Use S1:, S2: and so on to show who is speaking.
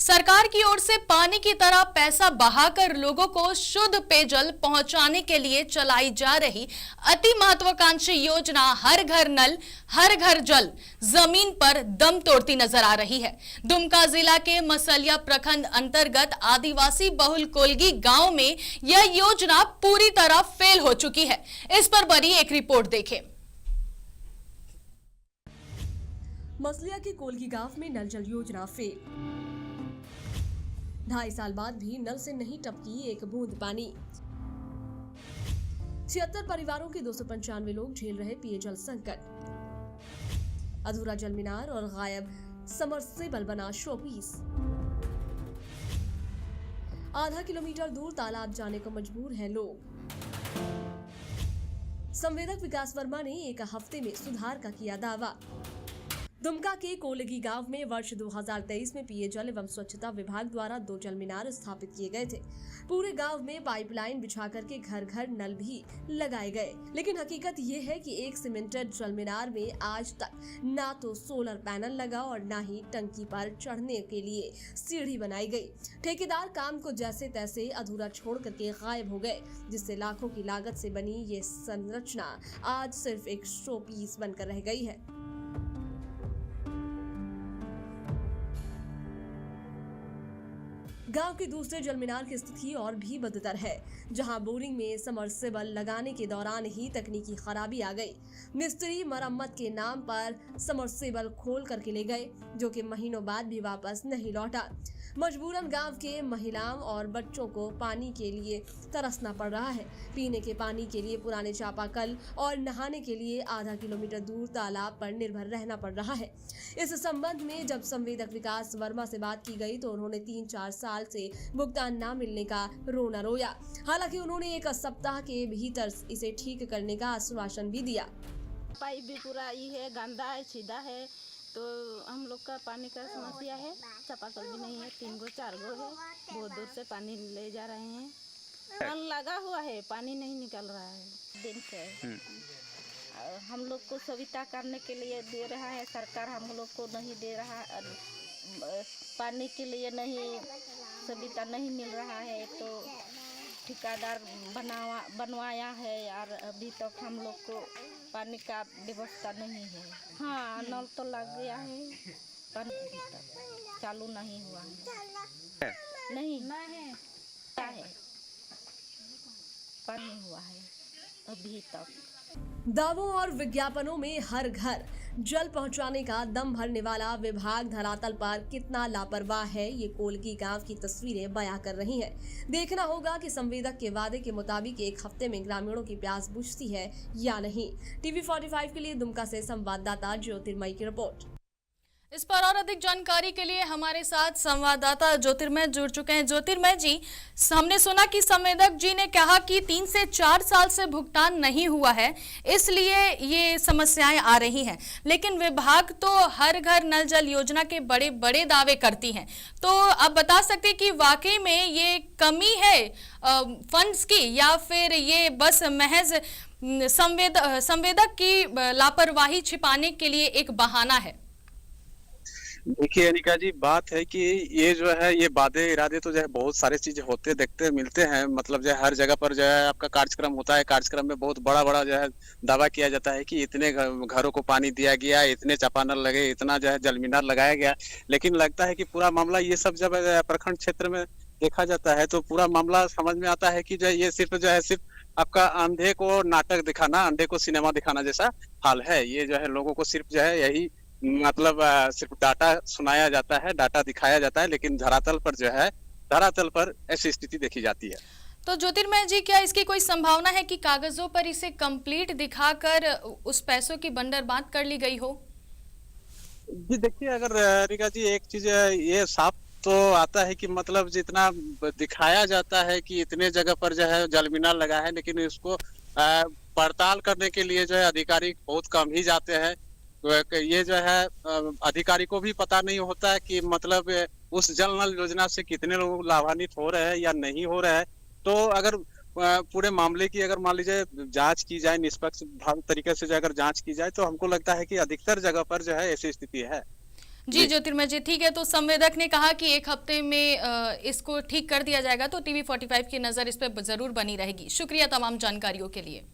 S1: सरकार की ओर से पानी की तरह पैसा बहाकर लोगों को शुद्ध पेयजल पहुंचाने के लिए चलाई जा रही अति महत्वाकांक्षी योजना हर घर नल हर घर जल जमीन पर दम तोड़ती नजर आ रही है। दुमका जिला के मसलिया प्रखंड अंतर्गत आदिवासी बहुल कोलगी गांव में यह योजना पूरी तरह फेल हो चुकी है। इस पर बनी एक रिपोर्ट देखें।
S2: मसलिया के कोलगी गांव में नल जल योजना फेल। 2.5 साल बाद भी नल से नहीं टपकी एक बूंद पानी। 76 परिवारों के 295 लोग झेल रहे पेयजल संकट। अधूरा जल मीनार और गायब समरसेबल बना शोपीस। आधा किलोमीटर दूर तालाब जाने को मजबूर हैं लोग। संवेदक विकास वर्मा ने एक हफ्ते में सुधार का किया दावा। दुमका के कोलगी गांव में वर्ष 2023 में पेयजल एवं स्वच्छता विभाग द्वारा 2 जल मीनार स्थापित किए गए थे। पूरे गांव में पाइपलाइन बिछा करके घर घर नल भी लगाए गए, लेकिन हकीकत ये है कि एक सीमेंटेड जल मीनार में आज तक ना तो सोलर पैनल लगा और ना ही टंकी पर चढ़ने के लिए सीढ़ी बनाई गई। ठेकेदार काम को जैसे तैसे अधूरा छोड़ करके गायब हो गए, जिससे लाखों की लागत से बनी ये संरचना आज सिर्फ एक शो पीस बनकर रह गई है। गांव के दूसरे जल मीनार की स्थिति और भी बदतर है, जहां बोरिंग में समरसेबल लगाने के दौरान ही तकनीकी खराबी आ गई। मिस्त्री मरम्मत के नाम पर समरसेबल खोल करके ले गए, जो कि महीनों बाद भी वापस नहीं लौटा। मजबूरन गांव के महिलाओं और बच्चों को पानी के लिए तरसना पड़ रहा है। पीने के पानी के लिए पुराने चापाकल और नहाने के लिए आधा किलोमीटर दूर तालाब पर निर्भर रहना पड़ रहा है। इस संबंध में जब संवेदक विकास वर्मा से बात की गई तो उन्होंने 3-4 साल से भुगतान न मिलने का रोना रोया। हालांकि उन्होंने 1 सप्ताह के भीतर इसे ठीक करने का आश्वासन भी दिया।
S3: पाइप भी पूरा ये है, गंदा है, सीधा है, तो हम लोग का पानी का समस्या है। चापाकल भी नहीं है, 3 गो 4 गो है, बहुत दूर से पानी ले जा रहे हैं। नल लगा हुआ है, पानी नहीं निकल रहा है दिन से। हम लोग को सुविधा करने के लिए दे रहा है सरकार, हम लोग को नहीं दे रहा। पानी के लिए नहीं सुविधा नहीं मिल रहा है, तो ठेकेदार बनवाया है और अभी तक हम लोग को पानी का व्यवस्था नहीं है। हाँ, नल तो लग गया है, पानी अभी तक चालू नहीं हुआ है। नहीं है, पानी हुआ है अभी तक।
S2: दावों और विज्ञापनों में हर घर जल पहुंचाने का दम भरने वाला विभाग धरातल पर कितना लापरवाह है, ये कोलगी गांव की तस्वीरें बयां कर रही हैं। देखना होगा कि संवेदक के वादे के मुताबिक 1 हफ्ते में ग्रामीणों की प्यास बुझती है या नहीं। टीवी 45 के लिए दुमका से संवाददाता ज्योतिर्मयी की रिपोर्ट।
S1: इस पर और अधिक जानकारी के लिए हमारे साथ संवाददाता ज्योतिर्मय जुड़ चुके हैं। ज्योतिर्मय जी, हमने सुना कि संवेदक जी ने कहा कि 3 से 4 साल से भुगतान नहीं हुआ है, इसलिए ये समस्याएं आ रही हैं, लेकिन विभाग तो हर घर नल जल योजना के बड़े बड़े दावे करती हैं। तो आप बता सकते हैं कि वाकई में ये कमी है फंड्स की, या फिर ये बस महज संवेदक की लापरवाही छिपाने के लिए एक बहाना है?
S4: देखिए अनिका जी, बात है कि ये जो है ये वादे इरादे तो जो है बहुत सारे चीजें होते देखते मिलते हैं। मतलब जो है हर जगह पर जो है आपका कार्यक्रम होता है, कार्यक्रम में बहुत बड़ा बड़ा जो है दावा किया जाता है कि इतने घरों को पानी दिया गया, इतने चापानल लगे, इतना जो है जल मीनार लगाया गया। लेकिन लगता है कि पूरा मामला ये सब जब प्रखंड क्षेत्र में देखा जाता है तो पूरा मामला समझ में आता है कि जो ये सिर्फ आपका अंधे को नाटक दिखाना, अंधे को सिनेमा दिखाना जैसा हाल है। ये जो है लोगों को सिर्फ जो है यही मतलब सिर्फ डाटा सुनाया जाता है, डाटा दिखाया जाता है, लेकिन धरातल पर ऐसी स्थिति देखी जाती है।
S1: तो ज्योतिर्मय जी, क्या इसकी कोई संभावना है कि कागजों पर इसे कंप्लीट दिखाकर उस पैसों की बंदरबांट कर ली गई हो?
S4: जी देखिए, अगर रिका जी एक चीज ये साफ तो आता है कि मतलब जितना दिखाया जाता है कि इतने जगह पर जो है जल मीनार लगा है, लेकिन इसको पड़ताल करने के लिए जो है अधिकारी बहुत कम ही जाते हैं। तो ये जो है अधिकारी को भी पता नहीं होता है कि मतलब उस जल नल योजना से कितने लोग लाभान्वित हो रहे हैं या नहीं हो रहे हैं। तो अगर पूरे मामले की अगर मान लीजिए जांच की जाए, निष्पक्ष तरीके से अगर जांच की जाए, तो हमको लगता है कि अधिकतर जगह पर जो है ऐसी स्थिति है।
S1: जी ज्योतिर्मय जी, ठीक है। तो संवेदक ने कहा कि 1 हफ्ते में इसको ठीक कर दिया जाएगा, तो टीवी 45 की नजर इस पर जरूर बनी रहेगी। शुक्रिया तमाम जानकारियों के लिए।